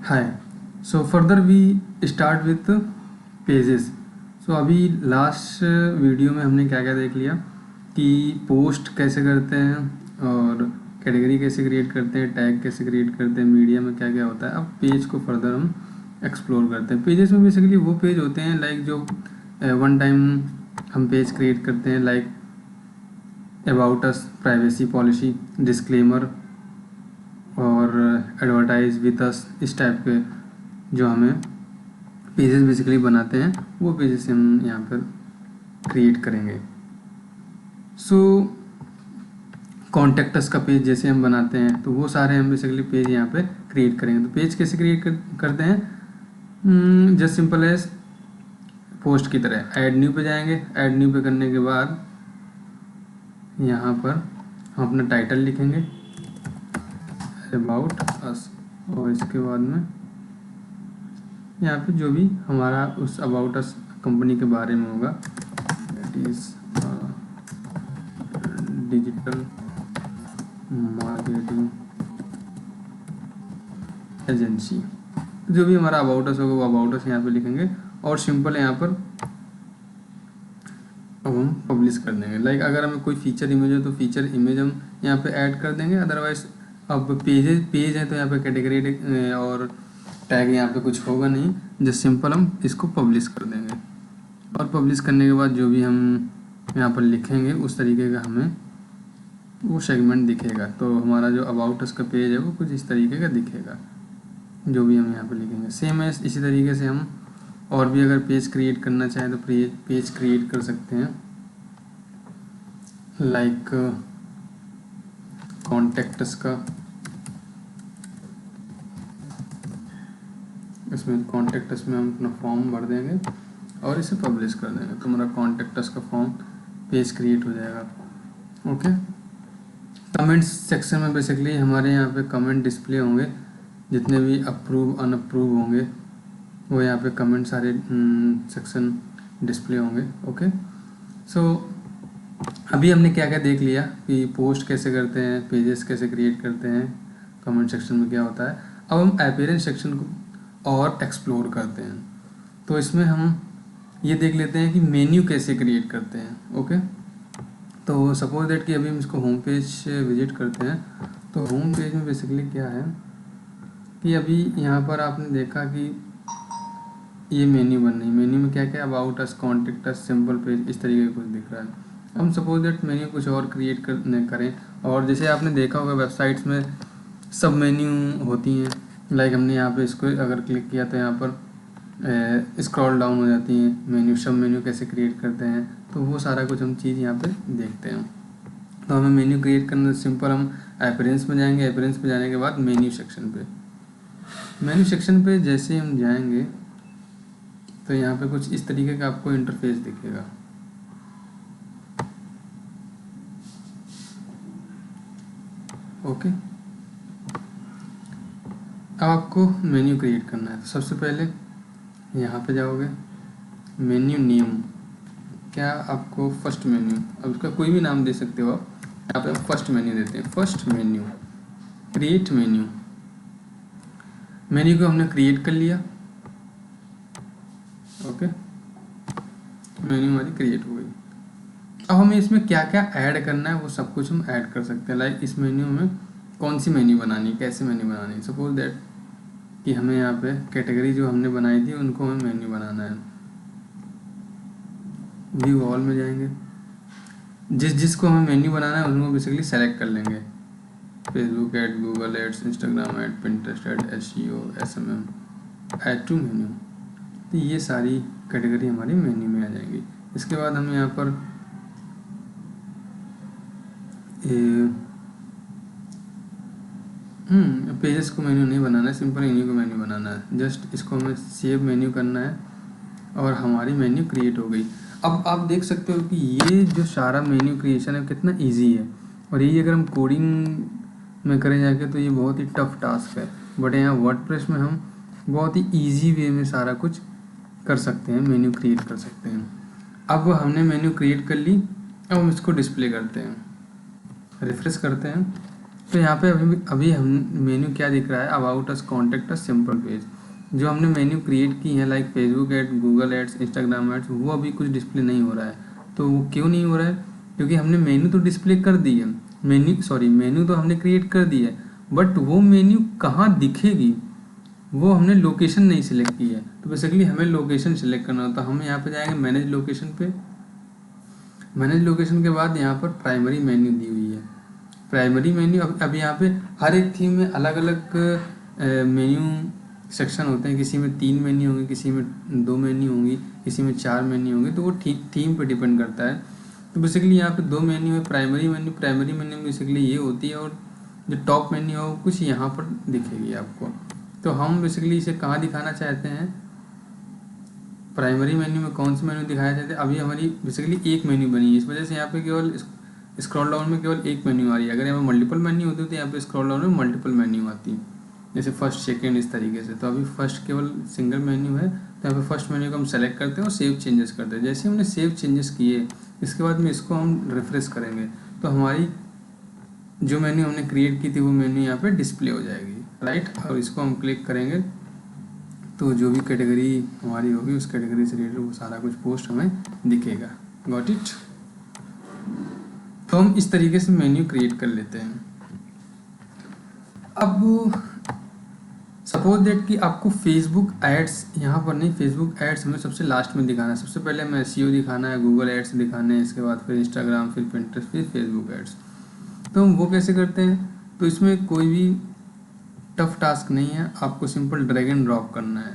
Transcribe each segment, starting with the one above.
Hi. So further we start with pages. So अभी last video में हमने क्या क्या देख लिया कि पोस्ट कैसे करते हैं और कैटेगरी कैसे क्रिएट करते हैं, टैग कैसे क्रिएट करते हैं, मीडिया में क्या क्या होता है। अब पेज को फर्दर हम एक्सप्लोर करते हैं। पेजेस में बेसिकली वो पेज होते हैं लाइक जो वन टाइम हम पेज क्रिएट करते हैं, like about us, privacy policy, disclaimer और एडवर्टाइज विद अस, इस टाइप के जो हमें पेजेस बेसिकली बनाते हैं वो पेजेस हम यहाँ पर क्रिएट करेंगे। सो कॉन्टेक्ट अस का पेज जैसे हम बनाते हैं तो वो सारे हम बेसिकली पेज यहाँ पे क्रिएट करेंगे। तो पेज कैसे क्रिएट करते हैं, जस्ट सिंपल एज पोस्ट की तरह ऐड न्यू पे जाएंगे। ऐड न्यू पे करने के बाद यहाँ पर हम अपना टाइटल लिखेंगे अबाउट अस, और इसके बाद में यहाँ पे जो भी हमारा उस अबाउट अस कंपनी के बारे में होगा, that is digital marketing agency, जो भी हमारा अबाउट अस होगा वो अबाउट अस यहाँ पे लिखेंगे और सिंपल यहाँ पर अब हम पब्लिश कर देंगे। लाइक अगर हमें कोई फीचर इमेज हो तो फीचर इमेज हम यहाँ पे ऐड कर देंगे। अदरवाइज अब पेज है तो यहाँ पे कैटेगरी और टैग यहाँ पे कुछ होगा नहीं, जस्ट सिंपल हम इसको पब्लिश कर देंगे। और पब्लिश करने के बाद जो भी हम यहाँ पर लिखेंगे उस तरीके का हमें वो सेगमेंट दिखेगा। तो हमारा जो अबाउट अस का पेज है वो कुछ इस तरीके का दिखेगा जो भी हम यहाँ पर लिखेंगे। सेम है, इसी तरीके से हम और भी अगर पेज क्रिएट करना चाहें तो पेज क्रिएट कर सकते हैं। लाइक कॉन्टेक्ट अस का, इसमें कॉन्टेक्ट अस में हम अपना फॉर्म भर देंगे और इसे पब्लिश कर देंगे तो हमारा कॉन्टेक्ट अस का फॉर्म पेज क्रिएट हो जाएगा। ओके। कमेंट्स सेक्शन में बेसिकली हमारे यहाँ पे कमेंट डिस्प्ले होंगे, जितने भी अप्रूव अनअप्रूव होंगे वो यहाँ पे कमेंट सारे सेक्शन डिस्प्ले होंगे। ओके। सो अभी हमने क्या क्या देख लिया कि पोस्ट कैसे करते हैं, पेजेस कैसे क्रिएट करते हैं, कमेंट सेक्शन में क्या होता है। अब हम अपीयरेंस सेक्शन को और एक्सप्लोर करते हैं। तो इसमें हम ये देख लेते हैं कि मेन्यू कैसे क्रिएट करते हैं। ओके। तो सपोज दैट कि अभी हम इसको होम पेज से विजिट करते हैं। तो होम पेज में बेसिकली क्या है कि अभी यहाँ पर आपने देखा कि ये मेन्यू बन रही है। मेन्यू में क्या क्या, about us, contact us, simple page, इस तरीके का कुछ दिख रहा है। हम सपोज दैट मेन्यू कुछ और क्रिएट करें, और जैसे आपने देखा होगा वेबसाइट्स में सब मेन्यू होती हैं। लाइक हमने यहाँ पे इसको अगर क्लिक किया तो यहाँ पर स्क्रॉल डाउन हो जाती हैं मेन्यू, सब मेन्यू कैसे क्रिएट करते हैं। तो वो सारा कुछ हम चीज़ यहाँ पे देखते हैं। तो हमें मेन्यू क्रिएट करना सिंपल, हम अपीयरेंस में जाएंगे। अपीयरेंस में जाने के बाद मेन्यू सेक्शन पे, मेन्यू सेक्शन पे जैसे हम जाएंगे तो यहाँ पे कुछ इस तरीके का आपको इंटरफेस दिखेगा। ओके। अब आपको मेन्यू क्रिएट करना है तो सबसे पहले यहाँ पे जाओगे, मेन्यू नेम, क्या आपको फर्स्ट मेन्यू, अब उसका कोई भी नाम दे सकते हो आप। यहाँ पे फर्स्ट मेन्यू देते हैं, first menu, create menu. Menu को हमने क्रिएट कर लिया। ओके, मेन्यू हमारी क्रिएट हो गई। अब हमें इसमें क्या क्या ऐड करना है वो सब कुछ हम ऐड कर सकते हैं। लाइक इस मेन्यू में कौन सी मेन्यू बनानी है, कैसे मेन्यू बनानी है। सपोज दैट कि हमें यहाँ पे कैटेगरी जो हमने बनाई थी उनको हमें मेन्यू बनाना है। व्यू ऑल में जाएंगे, जिसको हमें मेन्यू बनाना है उसको बेसिकली सेलेक्ट कर लेंगे। Facebook ad, Google ads, Instagram ad, Pinterest ad, SEO, SMM, add to menu. तो ये सारी कैटेगरी हमारी मेन्यू में आ जाएंगी। इसके बाद हम यहाँ पर पेजेस को मेन्यू नहीं बनाना है, सिंपल इन्हीं को मेन्यू बनाना है। जस्ट इसको हमें सेव मेन्यू करना है और हमारी मेन्यू क्रिएट हो गई। अब आप देख सकते हो कि ये जो सारा मेन्यू क्रिएशन है कितना इजी है, और यही अगर हम कोडिंग में करें जाके तो ये बहुत ही टफ टास्क है। बट यहाँ वर्डप्रेस में हम बहुत ही ईजी वे में सारा कुछ कर सकते हैं, मेन्यू क्रिएट कर सकते हैं। अब हमने मेन्यू क्रिएट कर ली, अब हम इसको डिस्प्ले करते हैं, रिफ्रेश करते हैं तो यहाँ पे अभी हम मेन्यू क्या दिख रहा है, about us, contact us, simple page. जो हमने मेन्यू क्रिएट की है like Facebook ad, Google ads, Instagram ads, वो अभी कुछ डिस्प्ले नहीं हो रहा है। तो वो क्यों नहीं हो रहा है? क्योंकि हमने मेन्यू तो डिस्प्ले कर दी है, मेन्यू तो हमने क्रिएट कर दी है, बट वो मेन्यू कहाँ दिखेगी वो हमने लोकेशन नहीं सिलेक्ट की है। तो बेसिकली हमें लोकेशन सिलेक्ट करना होता है। हम यहाँ पे जाएंगे मैनेज लोकेशन पे। मैनेज लोकेशन के बाद यहाँ पर प्राइमरी मेन्यू दी हुई है। प्राइमरी मेन्यू अब यहाँ पे हर एक थीम में अलग अलग मेन्यू सेक्शन होते हैं। किसी में 3 मेन्यू होंगे, किसी में 2 मेन्यू होंगी, किसी में 4 मेन्यू होंगे। तो वो थीम पे डिपेंड करता है। तो बेसिकली यहाँ पे 2 मेन्यू है। प्राइमरी मेन्यू बेसिकली ये होती है, और जो टॉप मेन्यू है वो कुछ यहाँ पर दिखेगी आपको। तो हम बेसिकली इसे कहाँ दिखाना चाहते हैं, प्राइमरी मेन्यू में कौन सी मेन्यू दिखाया चाहते हैं। अभी हमारी बेसिकली एक मेन्यू बनी है, इस वजह से यहाँ पे केवल स्क्रॉल डाउन में केवल एक मेन्यू आ रही है। अगर यहाँ पे मल्टीपल मेन्यू होती तो यहाँ पे स्क्रॉल डाउन में मल्टीपल मेन्यू आती, जैसे फर्स्ट सेकेंड इस तरीके से। तो अभी फर्स्ट केवल सिंगल मेन्यू है, तो यहाँ पे फर्स्ट मेन्यू को हम सेलेक्ट करते हैं और सेव चेंजेस करते हैं। जैसे हमने सेव चेंजेस किए, इसके बाद में इसको हम रिफ्रेश करेंगे तो हमारी जो मेन्यू हमने क्रिएट की थी वो मेन्यू यहाँ पे डिस्प्ले हो जाएगी, राइट। और इसको हम क्लिक करेंगे तो जो भी कैटेगरी हमारी होगी उस कैटेगरी से रिलेटेड वो सारा कुछ पोस्ट हमें दिखेगा। Got it. तो हम इस तरीके से मेन्यू क्रिएट कर लेते हैं। अब सपोज दैट कि आपको फेसबुक एड्स यहाँ पर नहीं, फेसबुक एड्स हमें सबसे लास्ट में दिखाना है। सबसे पहले हमें एसईओ दिखाना है, गूगल एड्स दिखाने हैं, इसके बाद फिर इंस्टाग्राम, फिर पिंटरेस्ट, फिर फेसबुक एड्स। तो हम वो कैसे करते हैं? तो इसमें कोई भी टफ टास्क नहीं है, आपको सिंपल ड्रैग एंड ड्रॉप करना है।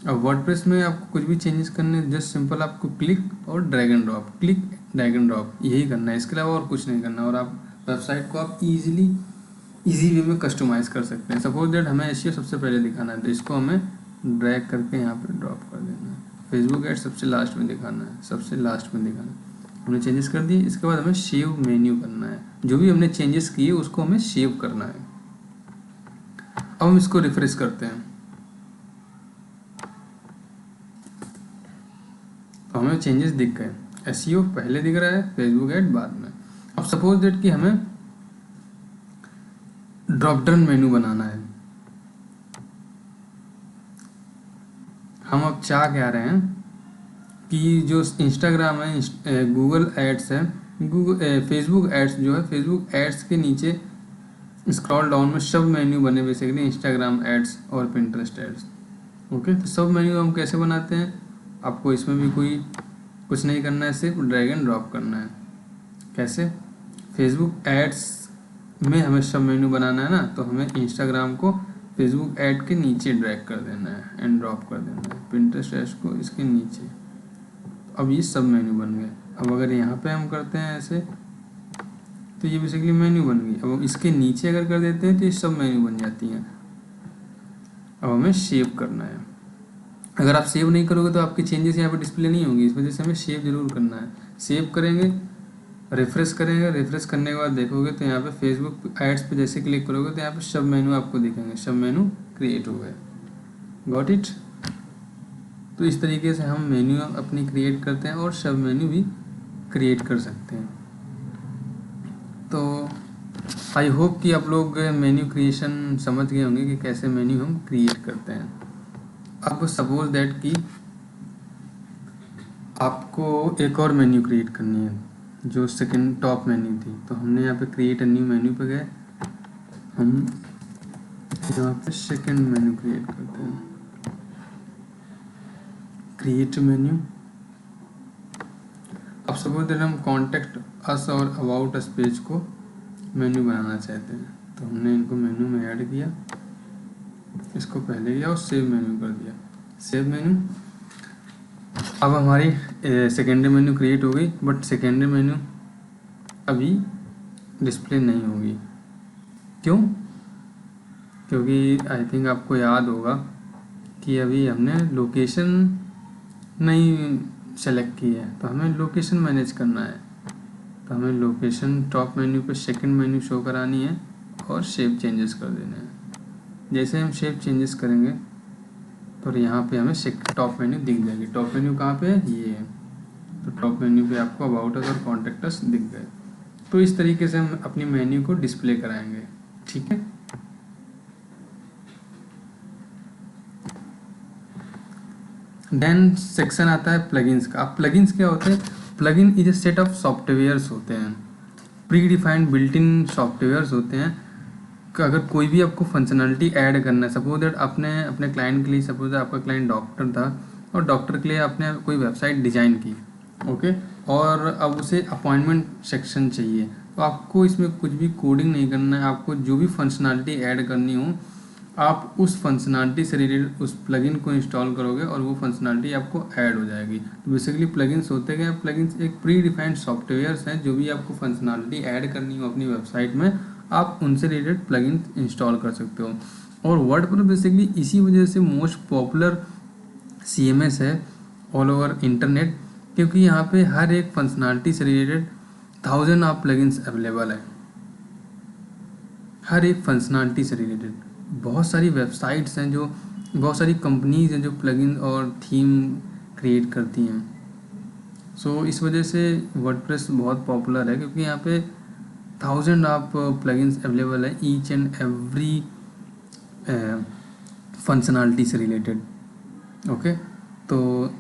अब वर्डप्रेस में आपको कुछ भी चेंजेस करने, जस्ट सिंपल आपको क्लिक और drag and drop, click drag and drop, यही करना है। इसके अलावा और कुछ नहीं करना। और आप वेबसाइट को आप इजी वे में कस्टमाइज कर सकते हैं। सपोज दैट हमें एसईओ सबसे पहले दिखाना है, तो इसको हमें ड्रैग करके यहाँ पर ड्रॉप कर देना है। फेसबुक एड सबसे लास्ट में दिखाना है, सबसे लास्ट में दिखाना है। हमने चेंजेस कर दिए। इसके बाद हमें सेव मेन्यू करना है, जो भी हमने चेंजेस किए उसको हमें सेव करना है। अब हम इसको रिफ्रेश करते हैं तो हमें चेंजेस दिख गए। एसईओ पहले दिख रहा है, फेसबुक ऐड बाद में। अब सपोज दैट कि हमें ड्रॉप डाउन मेन्यू बनाना है। हम अब चाह क्या रहे हैं कि जो इंस्टाग्राम है, गूगल एड्स है, फेसबुक एड्स जो है, फेसबुक एड्स के नीचे स्क्रॉल डाउन में सब मेन्यू बने बेसिकली इंस्टाग्राम एड्स और पिंटरेस्ट एड्स। ओके, तो सब मेन्यू हम कैसे बनाते हैं? आपको इसमें भी कुछ नहीं करना है, सिर्फ ड्रैग एंड ड्रॉप करना है। कैसे? फेसबुक एड्स में हमें सब मेन्यू बनाना है ना, तो हमें इंस्टाग्राम को फेसबुक ऐड के नीचे ड्रैग कर देना है एंड ड्रॉप कर देना है, पिंटरेस्ट एड्स को इसके नीचे। अब ये सब मेन्यू बन गए। अब अगर यहाँ पे हम करते हैं ऐसे तो ये बेसिकली मेन्यू बन गई। अब इसके नीचे अगर कर देते हैं तो ये सब मेन्यू बन जाती हैं। अब हमें सेव करना है। अगर आप सेव नहीं करोगे तो आपकी चेंजेस यहाँ पे डिस्प्ले नहीं होंगी, इस वजह से हमें सेव जरूर करना है। सेव करेंगे, रिफ्रेश करेंगे, रिफ्रेश करने के बाद देखोगे तो यहाँ पे फेसबुक एड्स पे जैसे क्लिक करोगे तो यहाँ पे सब मेन्यू आपको दिखेंगे, सब मेन्यू क्रिएट हो गए। Got it. तो इस तरीके से हम मेन्यू अपनी क्रिएट करते हैं और सब मेन्यू भी क्रिएट कर सकते हैं। तो आई होप कि आप लोग मेन्यू क्रिएशन समझ गए होंगे कि कैसे मेन्यू हम क्रिएट करते हैं। अब सपोज दैट कि आपको एक और मेन्यू क्रिएट करनी है जो सेकंड टॉप मेन्यू थी, तो हमने यहाँ पे क्रिएट अ न्यू मेन्यू पे गए, हम यहाँ पे सेकंड मेन्यू क्रिएट करते हैं, क्रिएट मेन्यू। अब सपोज दैट हम कॉन्टेक्ट अस और अबाउट अस पेज को मेन्यू बनाना चाहते हैं, तो हमने इनको मेन्यू में ऐड किया, इसको पहले किया और सेव मेन्यू कर दिया, सेव मेन्यू। अब हमारी सेकेंडरी मेन्यू क्रिएट हो गई, बट सेकेंडरी मेन्यू अभी डिस्प्ले नहीं होगी। क्यों? क्योंकि आई थिंक आपको याद होगा कि अभी हमने लोकेशन नहीं सेलेक्ट की है, तो हमें लोकेशन मैनेज करना है। तो हमें लोकेशन टॉप मेन्यू पे सेकंड मेन्यू शो करानी है और शेप चेंजेस कर देने हैं। जैसे हम शेप चेंजेस करेंगे तो यहाँ पे हमें टॉप मेन्यू दिख जाएगी। टॉप मेन्यू कहाँ पे है? ये है। तो टॉप मेन्यू पे आपको अबाउट अस और कॉन्टेक्ट अस दिख गए। तो इस तरीके से हम अपनी मेन्यू को डिस्प्ले कराएंगे। ठीक है। देन सेक्शन आता है प्लगइन्स का। अब प्लगइन्स क्या होते हैं? Plugin is a set of softwares होते हैं, pre defined built in softwares होते हैं। कि अगर कोई भी आपको फंक्शनलिटी ऐड करना है, सपोज दैट आपने अपने क्लाइंट के लिए, सपोज आपका क्लाइंट डॉक्टर था और डॉक्टर के लिए आपने कोई वेबसाइट डिज़ाइन की, ओके, और अब उसे अपॉइंटमेंट सेक्शन चाहिए, तो आपको इसमें कुछ भी कोडिंग नहीं करना है। आपको जो भी फंक्शनलिटी ऐड करनी हो, आप उस फंक्शनलिटी से रिलेटेड उस प्लगइन को इंस्टॉल करोगे और वो फंक्शनलिटी आपको ऐड हो जाएगी। तो बेसिकली प्लगइन्स होते हैं, प्लगइन्स एक प्री डिफाइंड सॉफ्टवेयर्स हैं, जो भी आपको फंक्शनलिटी ऐड करनी हो अपनी वेबसाइट में, आप उनसे रिलेटेड प्लगइन इंस्टॉल कर सकते हो। और वर्डप्रेस बेसिकली इसी वजह से मोस्ट पॉपुलर CMS है ऑल ओवर इंटरनेट, क्योंकि यहाँ पे हर एक फंक्शनलिटी से रिलेटेड 1000 ऑफ प्लगइन्स अवेलेबल है। हर एक फंक्शनलिटी से रिलेटेड बहुत सारी वेबसाइट्स हैं, जो बहुत सारी कंपनीज हैं जो प्लगइन और थीम क्रिएट करती हैं। सो इस वजह से वर्डप्रेस बहुत पॉपुलर है, क्योंकि यहाँ पे 1000 ऑफ प्लगइन्स अवेलेबल है ईच एंड एवरी फंक्शनलिटी से रिलेटेड। ओके, तो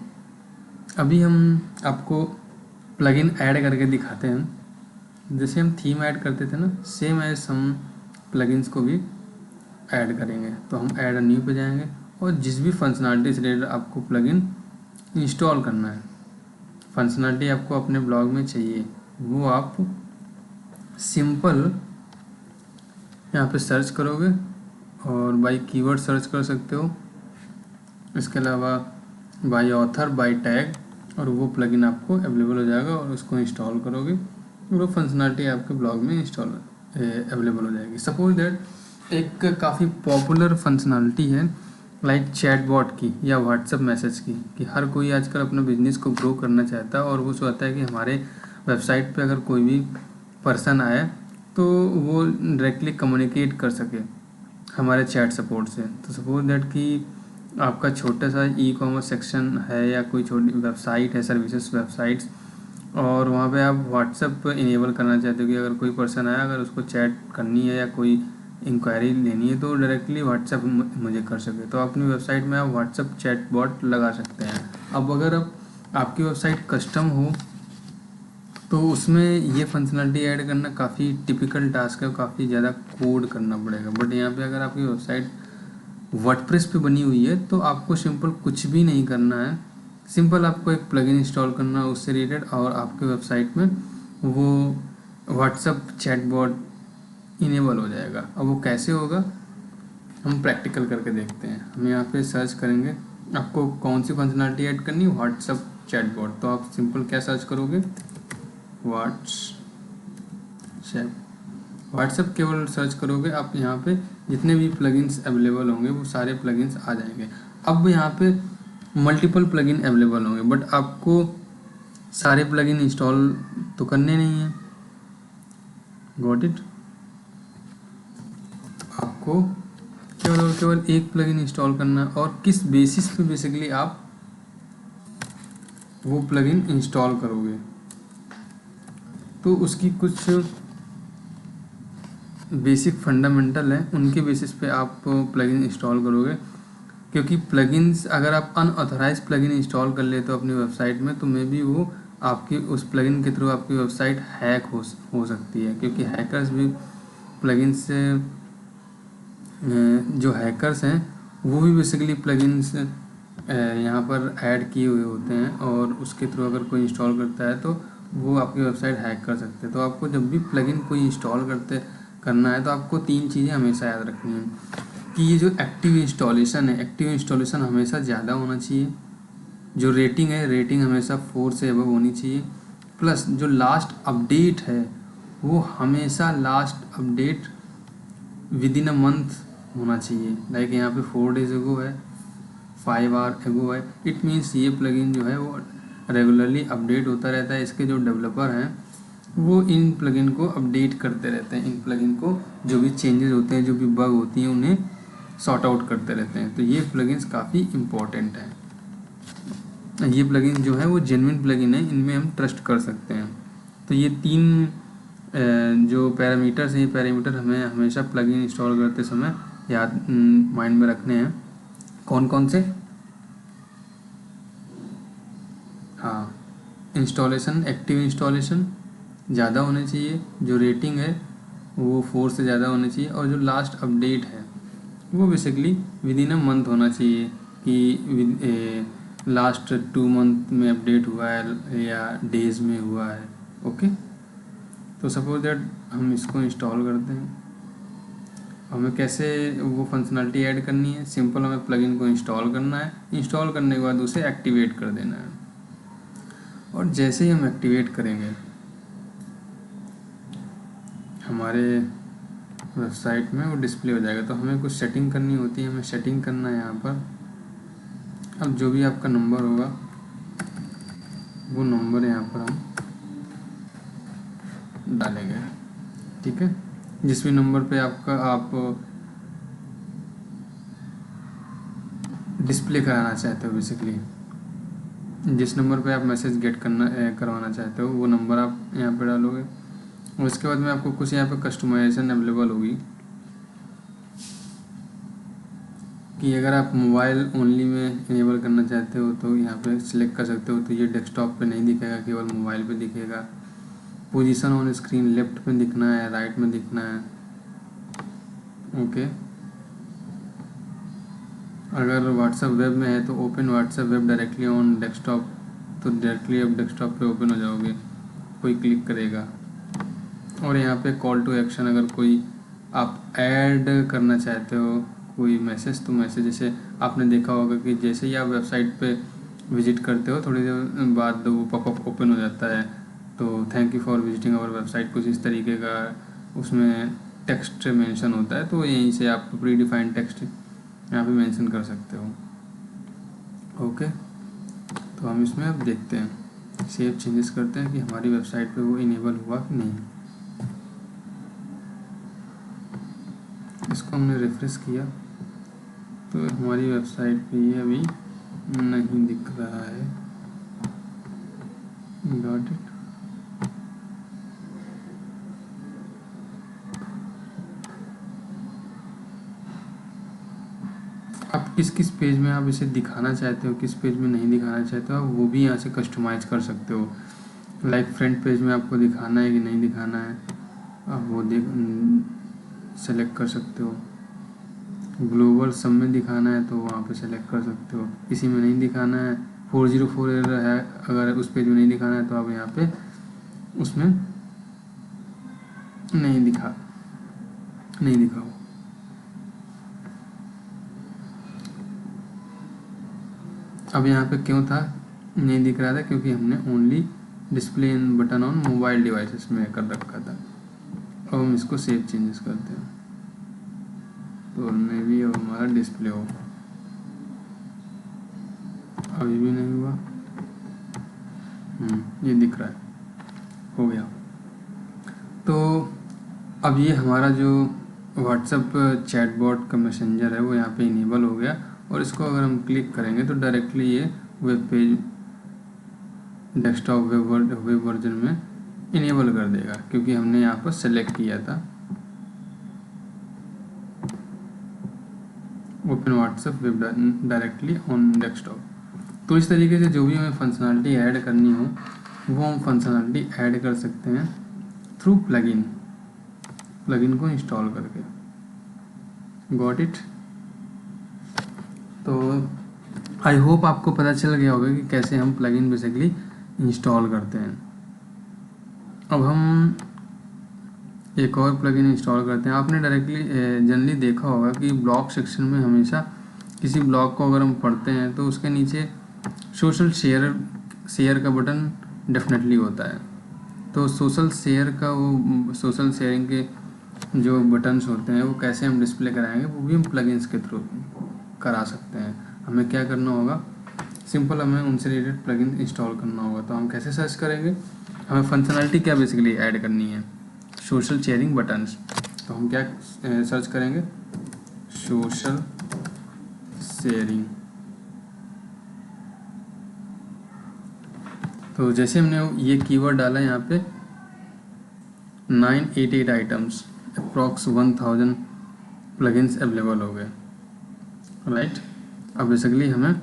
अभी हम आपको प्लगइन ऐड करके दिखाते हैं। जैसे हम थीम ऐड करते थे ना, सेम एज हम प्लगइन्स को भी ऐड करेंगे। तो हम ऐड न्यू पे जाएंगे और जिस भी फंक्शनलिटी से रिलेटेड आपको प्लगइन इंस्टॉल करना है, फंक्शनलिटी आपको अपने ब्लॉग में चाहिए, वो आप सिंपल यहाँ पे सर्च करोगे और बाय कीवर्ड सर्च कर सकते हो। इसके अलावा बाय ऑथर, बाय टैग, और वो प्लगइन आपको अवेलेबल हो जाएगा और उसको इंस्टॉल करोगे और वो फंक्शनलिटी आपके ब्लॉग में इंस्टॉल अवेलेबल हो जाएगी। सपोज दैट एक काफ़ी पॉपुलर फंक्शनलिटी है लाइक चैटबॉट की या व्हाट्सएप मैसेज की, कि हर कोई आजकल अपने बिजनेस को ग्रो करना चाहता है और वो चाहता है कि हमारे वेबसाइट पे अगर कोई भी पर्सन आए तो वो डायरेक्टली कम्युनिकेट कर सके हमारे चैट सपोर्ट से। तो सपोज दैट कि आपका छोटा सा ई-कॉमर्स सेक्शन है या कोई छोटी वेबसाइट है, सर्विसेज वेबसाइट्स, और वहाँ पे आप व्हाट्सएप इनेबल करना चाहते हो कि अगर कोई पर्सन आया, अगर उसको चैट करनी है या कोई इंक्वायरी लेनी है तो डायरेक्टली व्हाट्सएप मुझे कर सके, तो अपनी वेबसाइट में आप व्हाट्सएप चैट बॉट लगा सकते हैं। अब अगर अब आपकी वेबसाइट कस्टम हो तो उसमें ये फंक्शनलिटी ऐड करना काफ़ी टिपिकल टास्क है, काफ़ी ज़्यादा कोड करना पड़ेगा। बट यहाँ पे अगर आपकी वेबसाइट वर्डप्रेस पे बनी हुई है तो आपको सिंपल कुछ भी नहीं करना है, सिंपल आपको एक प्लगइन इंस्टॉल करना है उससे रिलेटेड, और आपके वेबसाइट में वो व्हाट्सएप चैटबॉट इनेबल हो जाएगा। अब वो कैसे होगा हम प्रैक्टिकल करके देखते हैं। हम यहाँ पे सर्च करेंगे आपको कौन सी फंक्शनलिटी ऐड करनी है, व्हाट्सएप चैटबॉट, तो आप सिंपल क्या सर्च करोगे, व्हाट्सएप केवल सर्च करोगे, आप यहाँ पे जितने भी प्लगइन्स अवेलेबल होंगे वो सारे प्लगइन्स आ जाएंगे। अब यहाँ पे मल्टीपल प्लगइन अवेलेबल होंगे, बट आपको सारे प्लगइन इंस्टॉल तो करने नहीं है, गॉट इट। आपको केवल और केवल एक प्लगइन इंस्टॉल करना है, और किस बेसिस पे बेसिकली आप वो प्लगइन इंस्टॉल करोगे, तो उसकी कुछ बेसिक फंडामेंटल है, उनके बेसिस पे आप प्लगइन इंस्टॉल करोगे। क्योंकि प्लगइन्स अगर आप अनऑथराइज प्लगइन इंस्टॉल कर लेते हो अपनी वेबसाइट में, तो मे बी वो आपकी उस प्लगइन के थ्रू आपकी वेबसाइट हैक हो सकती है, क्योंकि हैकर्स भी प्लगइन्स से जो हैकर्स हैं वो भी बेसिकली प्लगइन्स यहाँ पर ऐड किए हुए होते हैं, और उसके थ्रू अगर कोई इंस्टॉल करता है तो वो आपकी वेबसाइट हैक कर सकते हैं। तो आपको जब भी प्लगइन कोई इंस्टॉल करना है तो आपको 3 चीज़ें हमेशा याद रखनी है कि ये जो एक्टिव इंस्टॉलेशन है, एक्टिव इंस्टॉलेशन हमेशा ज़्यादा होना चाहिए, जो रेटिंग है, रेटिंग हमेशा 4 से अबव होनी चाहिए, प्लस जो लास्ट अपडेट है वो हमेशा last update with in a month होना चाहिए। लाइक यहाँ पे 4 डेज एगो है, 5 आवर एगो है, इट मीन्स ये प्लगइन जो है वो रेगुलरली अपडेट होता रहता है। इसके जो डेवलपर हैं वो इन प्लगइन को अपडेट करते रहते हैं, इन प्लगइन को जो भी चेंजेस होते हैं, जो भी बग होती हैं, उन्हें सॉर्ट आउट करते रहते हैं। तो ये प्लगइन्स काफ़ी इम्पोर्टेंट हैं। ये प्लगइन जो है वो जेन्युइन प्लगइन है, इनमें हम ट्रस्ट कर सकते हैं। तो ये 3 जो पैरामीटर्स हैं, ये पैरामीटर हमें हमेशा प्लगइन इंस्टॉल करते समय याद माइंड में रखने हैं। कौन कौन से? हाँ, इंस्टॉलेशन, एक्टिव इंस्टॉलेशन ज़्यादा होने चाहिए, जो रेटिंग है वो 4 से ज़्यादा होनी चाहिए, और जो लास्ट अपडेट है वो basically with in a month होना चाहिए कि लास्ट 2 मंथ में अपडेट हुआ है या डेज़ में हुआ है। ओके, तो सपोज दैट हम इसको इंस्टॉल करते हैं। हमें कैसे वो फंक्शनलिटी ऐड करनी है? सिंपल, हमें प्लगइन को इंस्टॉल करना है, इंस्टॉल करने के बाद उसे एक्टिवेट कर देना है, और जैसे ही हम एक्टिवेट करेंगे हमारे वेबसाइट में वो डिस्प्ले हो जाएगा। तो हमें कुछ सेटिंग करनी होती है, हमें सेटिंग करना है यहाँ पर। अब जो भी आपका नंबर होगा वो नंबर यहाँ पर हम डालेंगे, ठीक है। जिस भी नंबर पे आप डिस्प्ले कराना चाहते हो, बेसिकली जिस नंबर पे आप मैसेज गेट करवाना चाहते हो वो नंबर आप यहाँ पे डालोगे। और उसके बाद में आपको कुछ यहाँ पे कस्टमाइजेशन अवेलेबल होगी कि अगर आप मोबाइल ओनली में इनेबल करना चाहते हो तो यहाँ पे सिलेक्ट कर सकते हो। तो ये डेस्कटॉप पे नहीं दिखेगा, केवल मोबाइल पे दिखेगा। पोजीशन ऑन स्क्रीन लेफ्ट में दिखना है, राइट में दिखना है। ओके, अगर व्हाट्सएप वेब में है तो open WhatsApp web directly on desktop, तो डायरेक्टली आप डेस्कटॉप पे ओपन हो जाओगे, कोई क्लिक करेगा। और यहाँ पे कॉल टू एक्शन, अगर कोई आप ऐड करना चाहते हो कोई मैसेज, तो मैसेज जैसे आपने देखा होगा कि जैसे ही आप वेबसाइट पे विजिट करते हो थोड़ी देर बाद वो पॉपअप ओपन हो जाता है। तो thank you for visiting our website, कुछ इस तरीके का उसमें टेक्स्ट मेंशन होता है। तो यहीं से आप प्री डिफाइंड टेक्स्ट यहाँ पे मेंशन कर सकते हो। ओके, तो हम इसमें अब देखते हैं, सेव चेंजेस करते हैं कि हमारी वेबसाइट पे वो इनेबल हुआ कि नहीं। इसको हमने रिफ्रेश किया तो हमारी वेबसाइट पे ये अभी नहीं दिख रहा है। Got it. आप किस किस पेज में आप इसे दिखाना चाहते हो, किस पेज में नहीं दिखाना चाहते हो, आप वो भी यहाँ से कस्टमाइज कर सकते हो। लाइक फ्रंट पेज में आपको दिखाना है कि नहीं दिखाना है, आप वो सेलेक्ट कर सकते हो। ग्लोबल सब में दिखाना है तो वहाँ पे सेलेक्ट कर सकते हो। किसी में नहीं दिखाना है, 404 एरर है, अगर उस पेज में नहीं दिखाना है तो आप यहाँ पे उसमें नहीं दिखाओ। अब यहाँ पे क्यों था नहीं दिख रहा था? क्योंकि हमने only display in button on mobile devices में कर रखा था। अब हम इसको सेव चेंजेस करते हैं तो मे भी अब हमारा डिस्प्ले हो। अभी भी नहीं हुआ। ये दिख रहा है, हो गया। तो अब ये हमारा जो व्हाट्सएप चैटबॉट का मैसेंजर है वो यहाँ पे इनेबल हो गया। और इसको अगर हम क्लिक करेंगे तो डायरेक्टली ये web page desktop web version में इनेबल कर देगा, क्योंकि हमने यहाँ पर सेलेक्ट किया था open WhatsApp web directly on desktop. तो इस तरीके से जो भी हमें फंक्शनलिटी ऐड करनी हो वो हम फंक्शनलिटी ऐड कर सकते हैं थ्रू प्लगइन को इंस्टॉल करके। Got it. तो आई होप आपको पता चल गया होगा कि कैसे हम प्लगइन बेसिकली इंस्टॉल करते हैं। अब हम एक और प्लगइन इंस्टॉल करते हैं। आपने डायरेक्टली जनरली देखा होगा कि ब्लॉग सेक्शन में हमेशा किसी ब्लॉग को अगर हम पढ़ते हैं तो उसके नीचे सोशल शेयर का बटन डेफिनेटली होता है। तो सोशल शेयरिंग के जो बटन्स होते हैं वो कैसे हम डिस्प्ले कराएंगे, वो भी हम प्लगइन्स के थ्रू करा सकते हैं। हमें क्या करना होगा, सिंपल हमें उनसे रिलेटेड प्लगइन इंस्टॉल करना होगा। तो हम कैसे सर्च करेंगे, हमें फंक्शनलिटी क्या बेसिकली ऐड करनी है, सोशल शेयरिंग बटन्स। तो हम क्या सर्च करेंगे, सोशल शेयरिंग। तो जैसे हमने ये कीवर्ड डाला यहाँ पे 988 आइटम्स, अप्रॉक्स 1000 प्लगइन्स अवेलेबल हो गए, राइट। अब बेसिकली हमें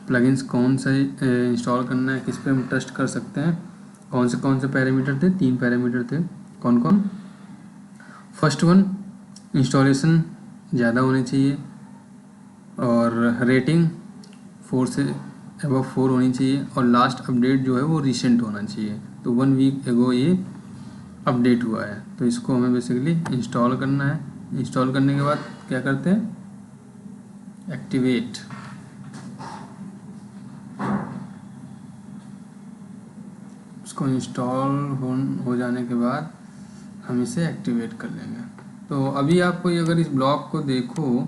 प्लगइन्स कौन सा इंस्टॉल करना है, किस पे हम टेस्ट कर सकते हैं, कौन से पैरामीटर थे, 3 पैरामीटर थे, कौन कौन। फर्स्ट वन, इंस्टॉलेशन ज़्यादा होनी चाहिए और रेटिंग 4 से अबव 4 होनी चाहिए, और लास्ट अपडेट जो है वो रिसेंट होना चाहिए। तो 1 वीक एगो ये अपडेट हुआ है, तो इसको हमें बेसिकली इंस्टॉल करना है। इंस्टॉल करने के बाद क्या करते हैं, एक्टिवेट। उसको इंस्टॉल हो जाने के बाद हम इसे एक्टिवेट कर लेंगे। तो अभी आपको अगर इस ब्लॉग को देखो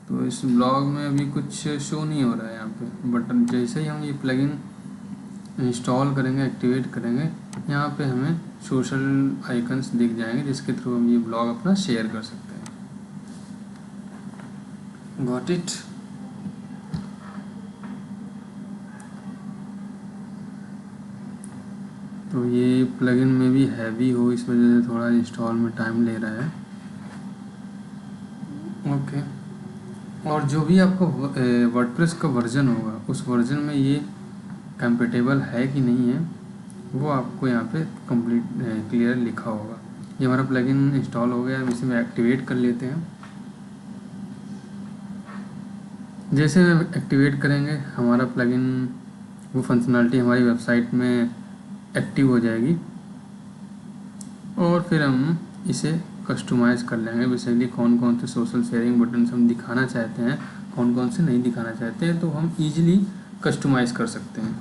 तो इस ब्लॉग में अभी कुछ शो नहीं हो रहा है यहाँ पे बटन। जैसे ही हम ये प्लगइन इंस्टॉल करेंगे, एक्टिवेट करेंगे, यहाँ पे हमें सोशल आइकन्स दिख जाएंगे जिसके थ्रू हम ये ब्लॉग अपना शेयर कर सकते हैं। Got it. तो ये प्लगइन में भी हैवी हो, इस वजह से थोड़ा इंस्टॉल में टाइम ले रहा है। ओके। और जो भी आपका वर्डप्रेस का वर्जन होगा उस वर्जन में ये कंपेटेबल है कि नहीं है वो आपको यहाँ पे कंप्लीट क्लियर लिखा होगा। ये हमारा प्लगइन इंस्टॉल हो गया, हम इसे में एक्टिवेट कर लेते हैं। जैसे एक्टिवेट करेंगे हमारा प्लगइन वो फंक्शनलिटी हमारी वेबसाइट में एक्टिव हो जाएगी, और फिर हम इसे कस्टमाइज़ कर लेंगे। बेसिकली कौन कौन से सोशल शेयरिंग बटन्स हम दिखाना चाहते हैं, कौन कौन से नहीं दिखाना चाहते हैं, तो हम इजीली कस्टमाइज़ कर सकते हैं।